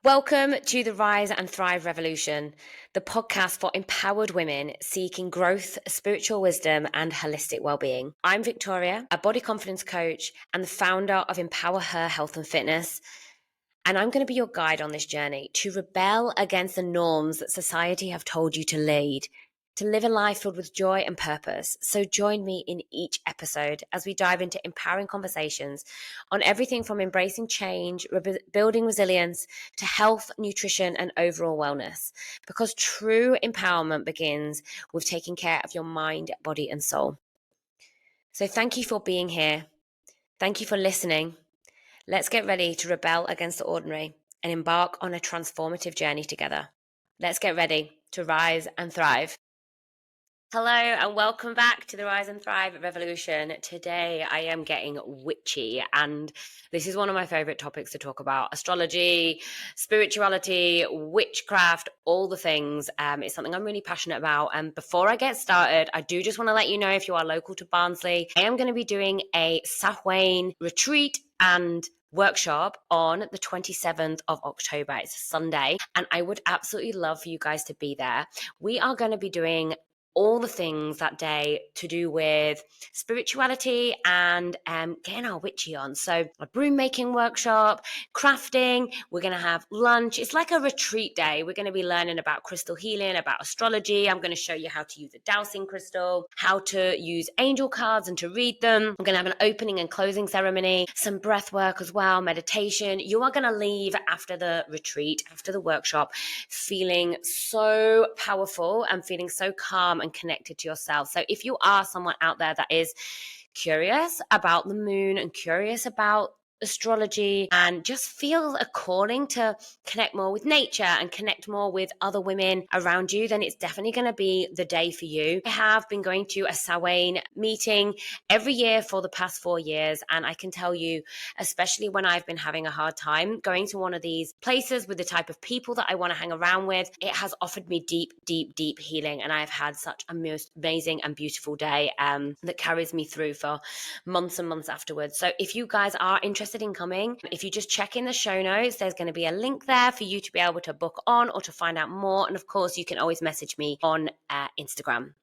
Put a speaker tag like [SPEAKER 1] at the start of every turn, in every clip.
[SPEAKER 1] Welcome to the Rise and Thrive Revolution, the podcast for empowered women seeking growth, spiritual wisdom, and holistic well-being. I'm Victoria, a body confidence coach and the founder of Empower Her Health and Fitness. And I'm going to be your guide on this journey to rebel against the norms that society have told you to lead, to live a life filled with joy and purpose. So join me in each episode as we dive into empowering conversations on everything from embracing change, building resilience, to health, nutrition, and overall wellness. Because true empowerment begins with taking care of your mind, body, and soul. So thank you for being here. Thank you for listening. Let's get ready to rebel against the ordinary and embark on a transformative journey together. Let's get ready to rise and thrive. Hello and welcome back to the Rise and Thrive Revolution. Today I am getting witchy, and this is one of my favorite topics to talk about: astrology, spirituality, witchcraft, all the things. It's something I'm really passionate about. And before I get started, I do just want to let you know, if you are local to Barnsley, I am going to be doing a Samhain retreat and workshop on the 27th of October. It's a Sunday, and I would absolutely love for you guys to be there. We are going to be doing all the things that day to do with spirituality and getting our witchy on. So a broom making workshop, crafting, we're going to have lunch. It's like a retreat day. We're going to be learning about crystal healing, about astrology. I'm going to show you how to use a dowsing crystal, how to use angel cards and to read them. I'm going to have an opening and closing ceremony, some breath work as well, meditation. You are going to leave after the retreat, after the workshop, feeling so powerful and feeling so calm and connected to yourself. So if you are someone out there that is curious about the moon and curious about astrology and just feel a calling to connect more with nature and connect more with other women around you, then it's definitely going to be the day for you. I have been going to a Samhain meeting every year for the past 4 years, and I can tell you, especially when I've been having a hard time going to one of these places with the type of people that I want to hang around with, it has offered me deep healing, and I've had such a most amazing and beautiful day that carries me through for months and months afterwards. So if you guys are interested in coming, if you just check in the show notes, there's going to be a link there for you to be able to book on or to find out more. And of course, you can always message me on Instagram.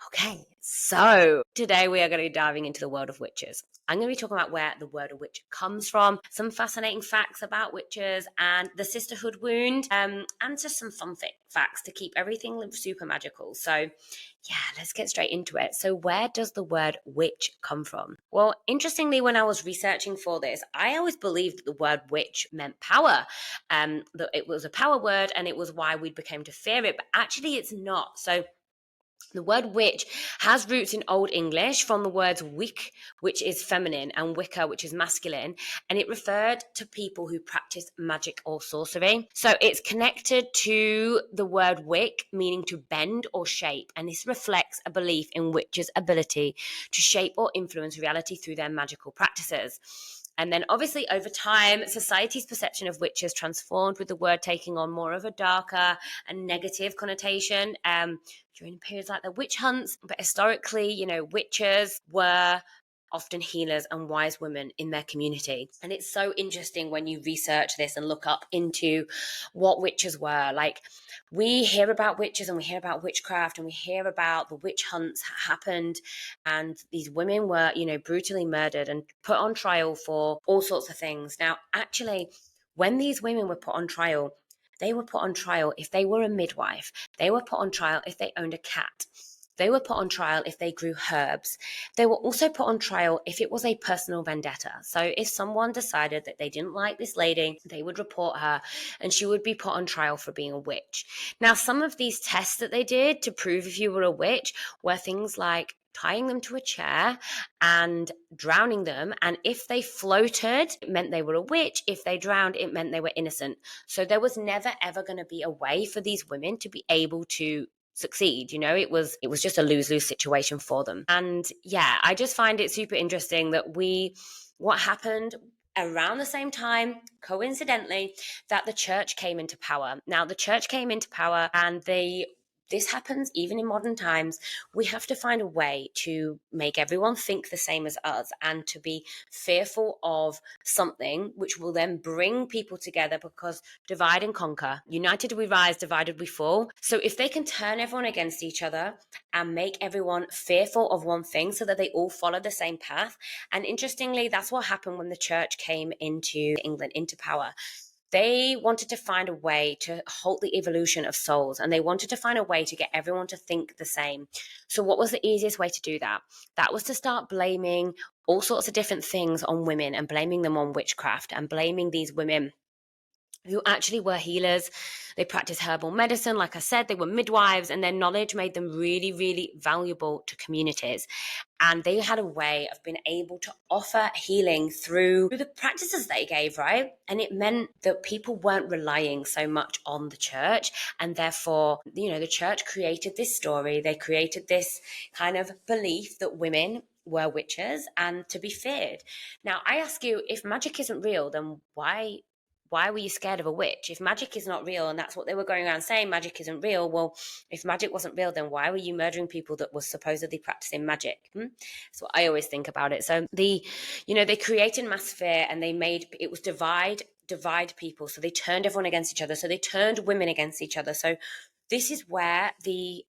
[SPEAKER 1] Okay, so today we are going to be diving into the world of witches. I'm going to be talking about where the word of witch comes from, some fascinating facts about witches and the sisterhood wound, and just some fun facts to keep everything super magical. So yeah, let's get straight into it. So where does the word witch come from? Well, interestingly, when I was researching for this, I always believed that the word witch meant power, that it was a power word and it was why we became to fear it, but actually it's not. So the word witch has roots in Old English from the words wic, which is feminine, and wicca, which is masculine, and it referred to people who practiced magic or sorcery. So it's connected to the word wick, meaning to bend or shape, and this reflects a belief in witches' ability to shape or influence reality through their magical practices. And then obviously over time, society's perception of witches transformed, with the word taking on more of a darker and negative connotation during periods like the witch hunts. But historically, witches were often healers and wise women in their community. And it's so interesting when you research this and look up into what witches were. Like, we hear about witches and we hear about witchcraft and we hear about the witch hunts that happened, and these women were, brutally murdered and put on trial for all sorts of things. Now, actually, when these women were put on trial, they were put on trial if they were a midwife. They were put on trial if they owned a cat. They were put on trial if they grew herbs. They were also put on trial if it was a personal vendetta. So if someone decided that they didn't like this lady, they would report her and she would be put on trial for being a witch. Now, some of these tests that they did to prove if you were a witch were things like tying them to a chair and drowning them. And if they floated, it meant they were a witch. If they drowned, it meant they were innocent. So there was never, ever going to be a way for these women to be able to succeed. It was just a lose-lose situation for them. And yeah, I just find it super interesting that what happened around the same time, coincidentally, that the church came into power. Now, the church came into power and they this happens even in modern times. We have to find a way to make everyone think the same as us and to be fearful of something which will then bring people together, because divide and conquer. United we rise, divided we fall. So if they can turn everyone against each other and make everyone fearful of one thing so that they all follow the same path. And interestingly, that's what happened when the church came into England, into power. They wanted to find a way to halt the evolution of souls, and they wanted to find a way to get everyone to think the same. So what was the easiest way to do that? That was to start blaming all sorts of different things on women and blaming them on witchcraft and blaming these women who actually were healers. They practiced herbal medicine. Like I said, they were midwives, and their knowledge made them really, really valuable to communities. And they had a way of being able to offer healing through the practices they gave, right? And it meant that people weren't relying so much on the church. And therefore, the church created this story. They created this kind of belief that women were witches and to be feared. Now, I ask you, if magic isn't real, then why were you scared of a witch? If magic is not real, and that's what they were going around saying, magic isn't real. Well, if magic wasn't real, then why were you murdering people that were supposedly practicing magic? That's what I always think about it. So they created mass fear, and they made it was divide people. So they turned everyone against each other. So they turned women against each other. So this is where the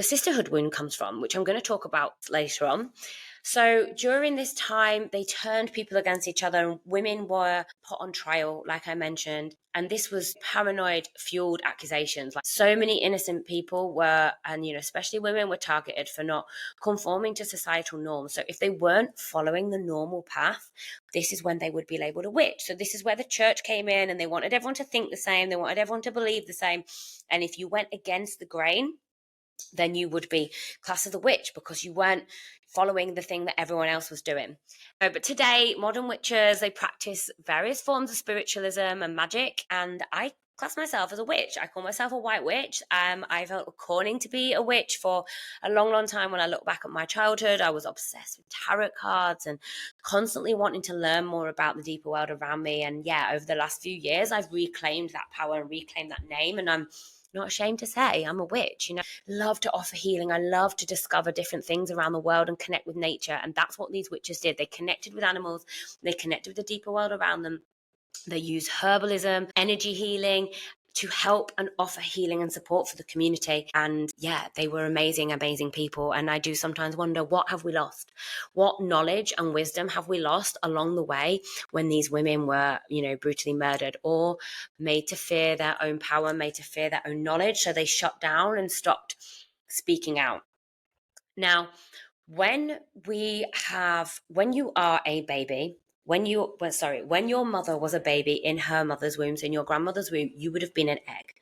[SPEAKER 1] sisterhood wound comes from, which I'm going to talk about later on. So during this time, they turned people against each other, and women were put on trial, like I mentioned. And this was paranoid-fueled accusations. Like, so many innocent people were, and especially women, were targeted for not conforming to societal norms. So if they weren't following the normal path, this is when they would be labeled a witch. So this is where the church came in, and they wanted everyone to think the same. They wanted everyone to believe the same. And if you went against the grain, then you would be classed as a witch because you weren't following the thing that everyone else was doing. But today, modern witches, they practice various forms of spiritualism and magic, and I class myself as a witch. I call myself a white witch. I felt calling to be a witch for a long, long time. When I look back at my childhood, I was obsessed with tarot cards and constantly wanting to learn more about the deeper world around me. And yeah, over the last few years, I've reclaimed that power and reclaimed that name, and I'm not ashamed to say I'm a witch. Love to offer healing. I love to discover different things around the world and connect with nature. And that's what these witches did. They connected with animals. They connected with the deeper world around them. They use herbalism, energy healing to help and offer healing and support for the community. And yeah, they were amazing, amazing people. And I do sometimes wonder, what have we lost? What knowledge and wisdom have we lost along the way when these women were, brutally murdered or made to fear their own power, made to fear their own knowledge? So they shut down and stopped speaking out. Now, when you are a baby, when your mother was a baby in her mother's womb, so in your grandmother's womb, you would have been an egg.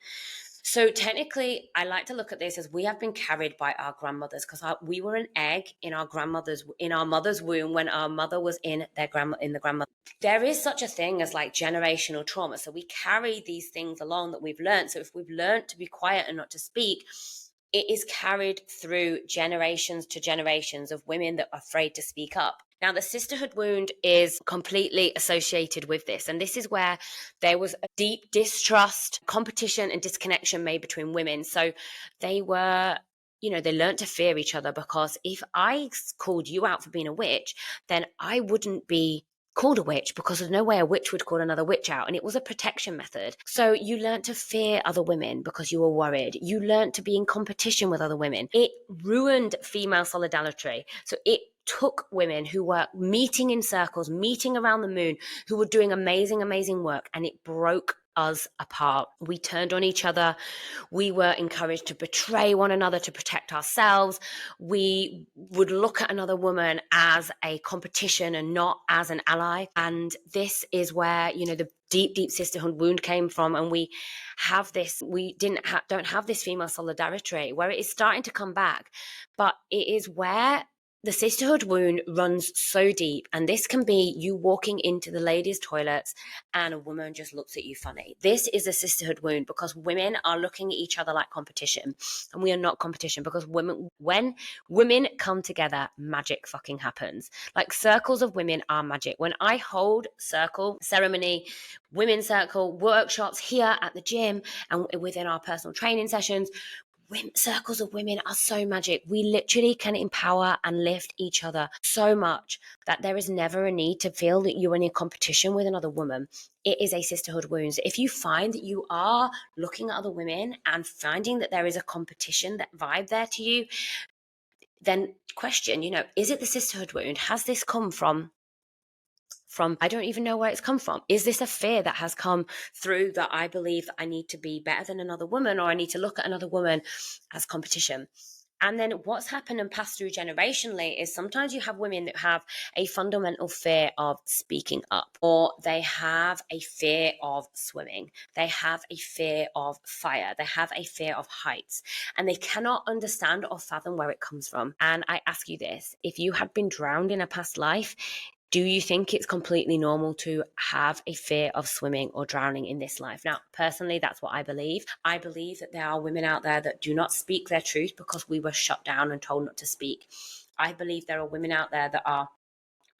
[SPEAKER 1] So technically, I like to look at this as we have been carried by our grandmothers, because we were an egg in our mother's womb when our mother was in the grandmother. There is such a thing as like generational trauma. So we carry these things along that we've learned. So if we've learned to be quiet and not to speak, it is carried through generations to generations of women that are afraid to speak up. Now, the sisterhood wound is completely associated with this. And this is where there was a deep distrust, competition, and disconnection made between women. So they were, they learned to fear each other, because if I called you out for being a witch, then I wouldn't be called a witch, because there's no way a witch would call another witch out. And it was a protection method. So you learned to fear other women because you were worried. You learned to be in competition with other women. It ruined female solidarity. So it took women who were meeting in circles, meeting around the moon, who were doing amazing, amazing work, and it broke us apart. We turned on each other. We were encouraged to betray one another to protect ourselves. We would look at another woman as a competition and not as an ally. And this is where, the deep, deep sisterhood wound came from. And we have this, don't have this female solidarity, where it is starting to come back. But it is where the sisterhood wound runs so deep, and this can be you walking into the ladies' toilets and a woman just looks at you funny. This is a sisterhood wound, because women are looking at each other like competition, and we are not competition, because when women come together, magic fucking happens. Like, circles of women are magic. When I hold circle ceremony, women's circle workshops here at the gym and within our personal training sessions, circles of women are so magic. We literally can empower and lift each other so much that there is never a need to feel that you're in a competition with another woman. It is a sisterhood wound. So if you find that you are looking at other women and finding that there is a competition, that vibe there to you, then question, is it the sisterhood wound? Has this come from I don't even know where it's come from? Is this a fear that has come through, that I believe that I need to be better than another woman, or I need to look at another woman as competition? And then what's happened and passed through generationally is sometimes you have women that have a fundamental fear of speaking up, or they have a fear of swimming. They have a fear of fire. They have a fear of heights, and they cannot understand or fathom where it comes from. And I ask you this: if you had been drowned in a past life, do you think it's completely normal to have a fear of swimming or drowning in this life? Now, personally, that's what I believe. I believe that there are women out there that do not speak their truth because we were shut down and told not to speak. I believe there are women out there that are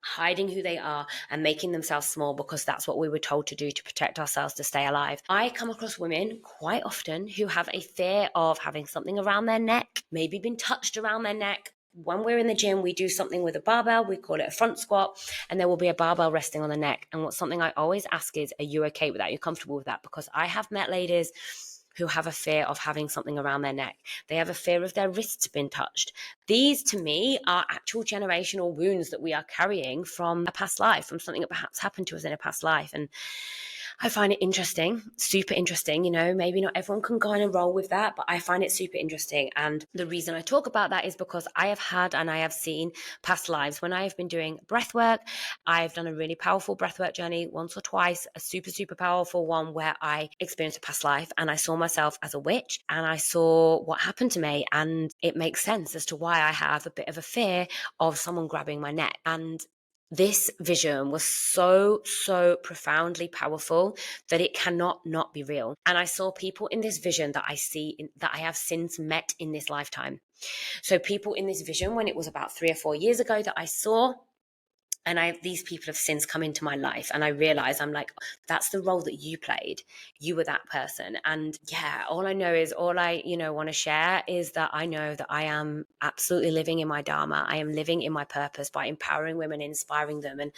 [SPEAKER 1] hiding who they are and making themselves small because that's what we were told to do to protect ourselves, to stay alive. I come across women quite often who have a fear of having something around their neck, maybe been touched around their neck. When we're in the gym, we do something with a barbell, we call it a front squat, and there will be a barbell resting on the neck. And what's something I always ask is, are you okay with that? Are you comfortable with that? Because I have met ladies who have a fear of having something around their neck. They have a fear of their wrists being touched. These, to me, are actual generational wounds that we are carrying from a past life, from something that perhaps happened to us in a past life. And I find it interesting, super interesting. Maybe not everyone can go on and roll with that, but I find it super interesting. And the reason I talk about that is because I have had and I have seen past lives. When I have been doing breath work, I've done a really powerful breathwork journey once or twice, a super, super powerful one where I experienced a past life and I saw myself as a witch and I saw what happened to me. And it makes sense as to why I have a bit of a fear of someone grabbing my neck. And this vision was so, so profoundly powerful that it cannot not be real. And I saw people in this vision that that I have since met in this lifetime. So people in this vision, when it was about 3 or 4 years ago that I saw, and these people have since come into my life, and I realize, I'm like, that's the role that you played. You were that person. And yeah, all I want to share is that I know that I am absolutely living in my dharma. I am living in my purpose by empowering women, inspiring them, and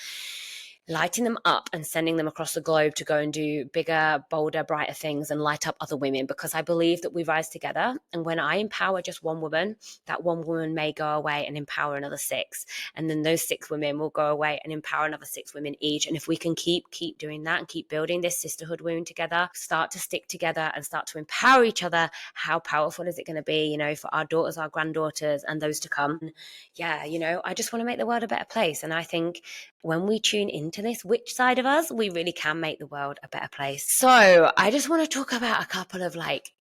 [SPEAKER 1] lighting them up and sending them across the globe to go and do bigger, bolder, brighter things and light up other women, because I believe that we rise together. And when I empower just one woman, that one woman may go away and empower another 6. And then those 6 women will go away and empower another 6 women each. And if we can keep doing that and keep building this sisterhood wound together, start to stick together and start to empower each other, how powerful is it going to be, for our daughters, our granddaughters, and those to come? Yeah, I just want to make the world a better place. And I think when we tune into this witch side of us, we really can make the world a better place. So I just want to talk about a couple of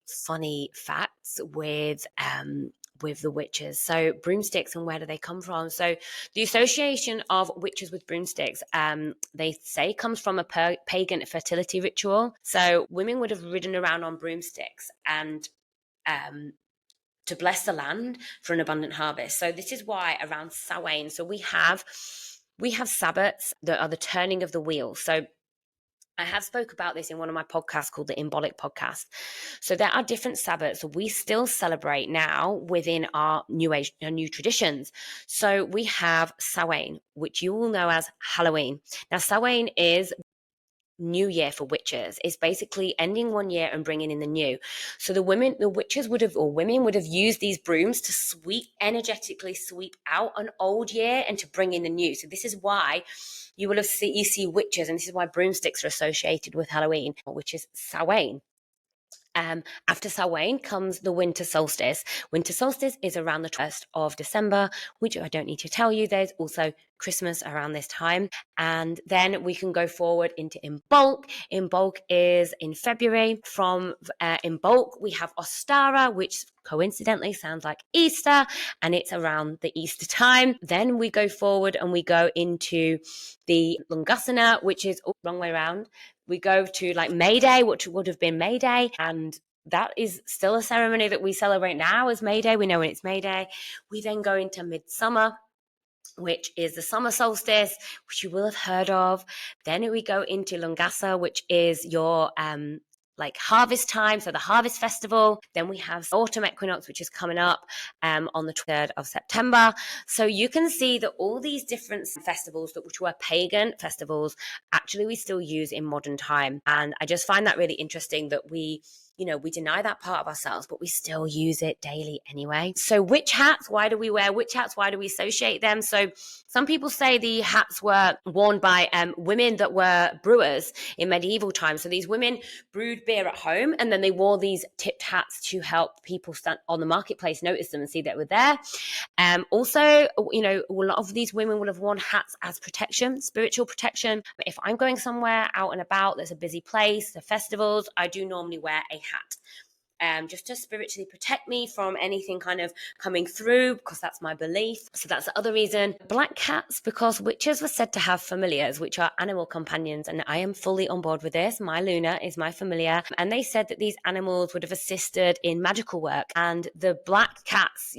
[SPEAKER 1] funny facts with the witches. So broomsticks, and where do they come from? So the association of witches with broomsticks, they say, comes from a pagan fertility ritual. So women would have ridden around on broomsticks and to bless the land for an abundant harvest. So this is why around Samhain, so we have Sabbats that are the turning of the wheel. So I have spoke about this in one of my podcasts called the Embolic Podcast. So there are different Sabbats we still celebrate now within our new age, new traditions. So we have Samhain, which you all know as Halloween. Now Samhain is New Year for witches. Is basically ending one year and bringing in the new. So the witches would have used these brooms to energetically sweep out an old year and to bring in the new. So this is why you see witches, and this is why broomsticks are associated with Halloween, which is Samhain. After Samhain comes the winter solstice. Winter solstice is around the 1st of December, which I don't need to tell you. There's also Christmas around this time. And then we can go forward into Imbolc. Imbolc is in February. From Imbolc, we have Ostara, which coincidentally sounds like Easter, and it's around the Easter time. Then we go forward and we go into the Lungasana, which is wrong way around. We go to May Day, which would have been May Day, and that is still a ceremony that we celebrate now as May Day. We know when it's May Day. We then go into Midsummer, which is the summer solstice, which you will have heard of. Then we go into Lungasa, which is your like harvest time, so the harvest festival. Then we have autumn equinox, which is coming up on the 3rd of September. So you can see that all these different festivals which were pagan festivals, actually we still use in modern time. And I just find that really interesting that we deny that part of ourselves, but we still use it daily anyway. So witch hats, why do we wear witch hats? Why do we associate them? So some people say the hats were worn by women that were brewers in medieval times. So these women brewed beer at home, and then they wore these tipped hats to help people stand on the marketplace notice them and see that we're there. Also, a lot of these women would have worn hats as protection, spiritual protection. If I'm going somewhere out and about, there's a busy place, the festivals, I do normally wear a hat. Just to spiritually protect me from anything kind of coming through, because that's my belief. So that's the other reason. Black cats, because witches were said to have familiars, which are animal companions, and I am fully on board with this. My Luna is my familiar, and they said that these animals would have assisted in magical work, and the black cats,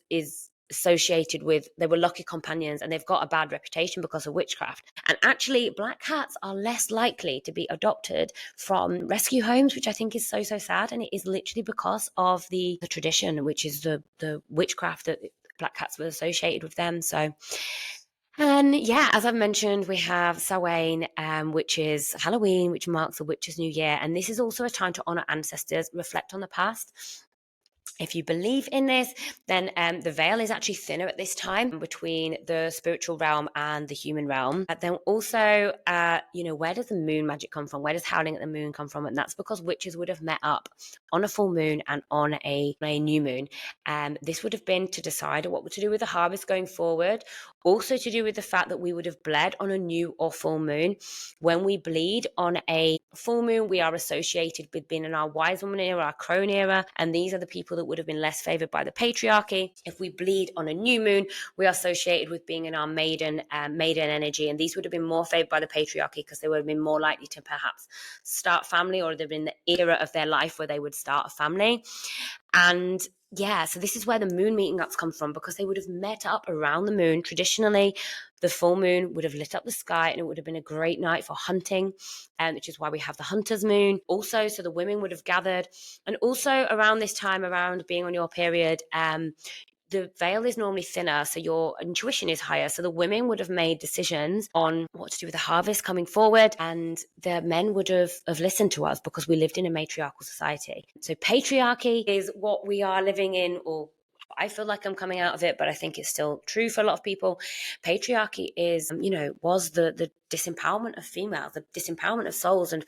[SPEAKER 1] is associated with, they were lucky companions, and they've got a bad reputation because of witchcraft. And actually, black cats are less likely to be adopted from rescue homes, which I think is so sad. And it is literally because of the tradition, which is the witchcraft, that black cats were associated with them. So, and yeah, as I've mentioned, we have Samhain, which is Halloween, which marks the witch's new year. And this is also a time to honor ancestors, reflect on the past. If you believe in this, then the veil is actually thinner at this time between the spiritual realm and the human realm. But then also, where does the moon magic come from? Where does howling at the moon come from? And that's because witches would have met up on a full moon and on a new moon. This would have been to decide what to do with the harvest going forward. Also to do with the fact that we would have bled on a new or full moon. When we bleed on a full moon, we are associated with being in our wise woman era, our crone era, and these are the people that would have been less favored by the patriarchy. If we bleed on a new moon, we are associated with being in our maiden energy, and these would have been more favored by the patriarchy because they would have been more likely to perhaps start family, or they've been in the era of their life where they would start a family. And yeah, so this is where the moon meeting ups come from, because they would have met up around the moon. Traditionally, the full moon would have lit up the sky, and it would have been a great night for hunting, which is why we have the hunter's moon. Also, so the women would have gathered. And also around this time, around being on your period, the veil is normally thinner, so your intuition is higher. So the women would have made decisions on what to do with the harvest coming forward, and the men would have listened to us because we lived in a matriarchal society. So patriarchy is what we are living in, or I feel like I'm coming out of it, but I think it's still true for a lot of people. Patriarchy is, was the disempowerment of females, the disempowerment of souls, and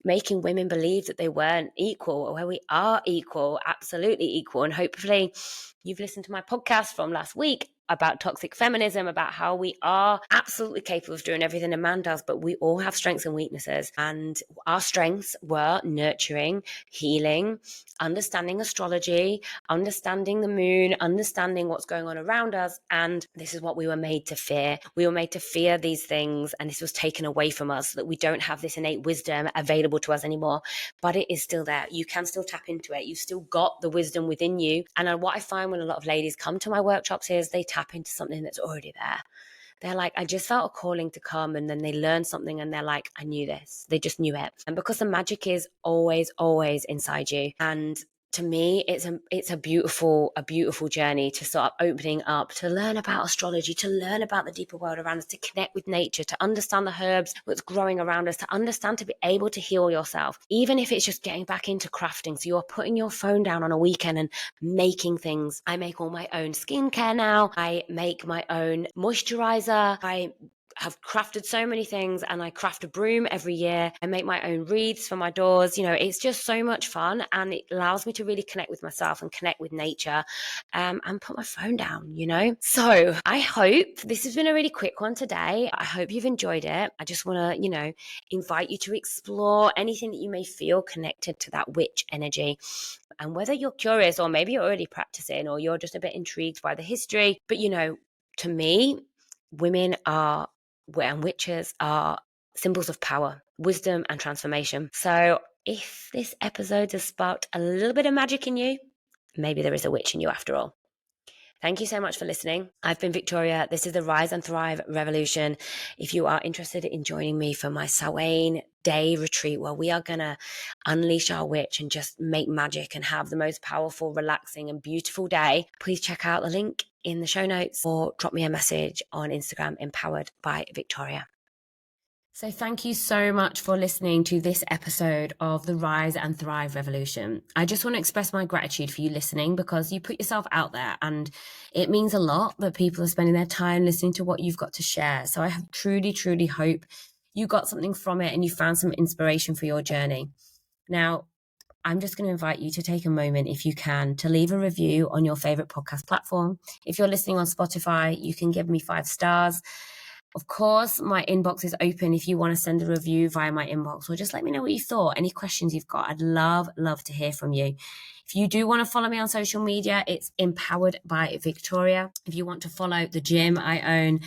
[SPEAKER 1] making women believe that they weren't equal, where we are equal, absolutely equal. And hopefully you've listened to my podcast from last week about toxic feminism, about how we are absolutely capable of doing everything a man does, but we all have strengths and weaknesses. And our strengths were nurturing, healing, understanding astrology, understanding the moon, understanding what's going on around us. And this is what we were made to fear. We were made to fear these things, and this was taken away from us, so that we don't have this innate wisdom available to us anymore. But it is still there. You can still tap into it. You've still got the wisdom within you. And what I find when a lot of ladies come to my workshops is they tap into something that's already there. They're like, I just felt a calling to come, and then they learn something and they're like, I knew this. They just knew it. And because the magic is always, always inside you. And to me, it's a beautiful journey to start opening up, to learn about astrology, to learn about the deeper world around us, to connect with nature, to understand the herbs that's growing around us, to understand, to be able to heal yourself, even if it's just getting back into crafting. So you're putting your phone down on a weekend and making things. I make all my own skincare now. I make my own moisturizer. I have crafted so many things, and I craft a broom every year. I make my own wreaths for my doors. It's just so much fun, and it allows me to really connect with myself and connect with nature, and put my phone down, So I hope this has been a really quick one today. I hope you've enjoyed it. I just want to, invite you to explore anything that you may feel connected to that witch energy. And whether you're curious, or maybe you're already practicing, or you're just a bit intrigued by the history, but to me, women are, and witches are, symbols of power, wisdom, and transformation. So if this episode has sparked a little bit of magic in you, maybe there is a witch in you after all. Thank you so much for listening. I've been Victoria. This is the Rise and Thrive Revolution. If you are interested in joining me for my Samhain day retreat, where we are going to unleash our witch and just make magic and have the most powerful, relaxing, and beautiful day, please check out the link in the show notes or drop me a message on Instagram, Empowered by Victoria. So thank you so much for listening to this episode of the Rise and Thrive Revolution. I just want to express my gratitude for you listening, because you put yourself out there and it means a lot that people are spending their time listening to what you've got to share. So I truly, truly hope you got something from it and you found some inspiration for your journey. Now, I'm just going to invite you to take a moment, if you can, to leave a review on your favorite podcast platform. If you're listening on Spotify, you can give me 5 stars. Of course, my inbox is open if you want to send a review via my inbox, or just let me know what you thought. Any questions you've got, I'd love to hear from you. If you do want to follow me on social media, it's Empowered by Victoria. If you want to follow the gym I own,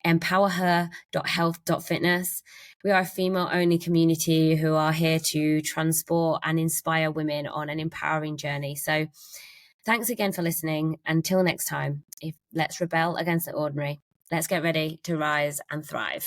[SPEAKER 1] empowerher.health.fitness. We are a female-only community who are here to transport and inspire women on an empowering journey. So thanks again for listening. Until next time, let's rebel against the ordinary. Let's get ready to rise and thrive.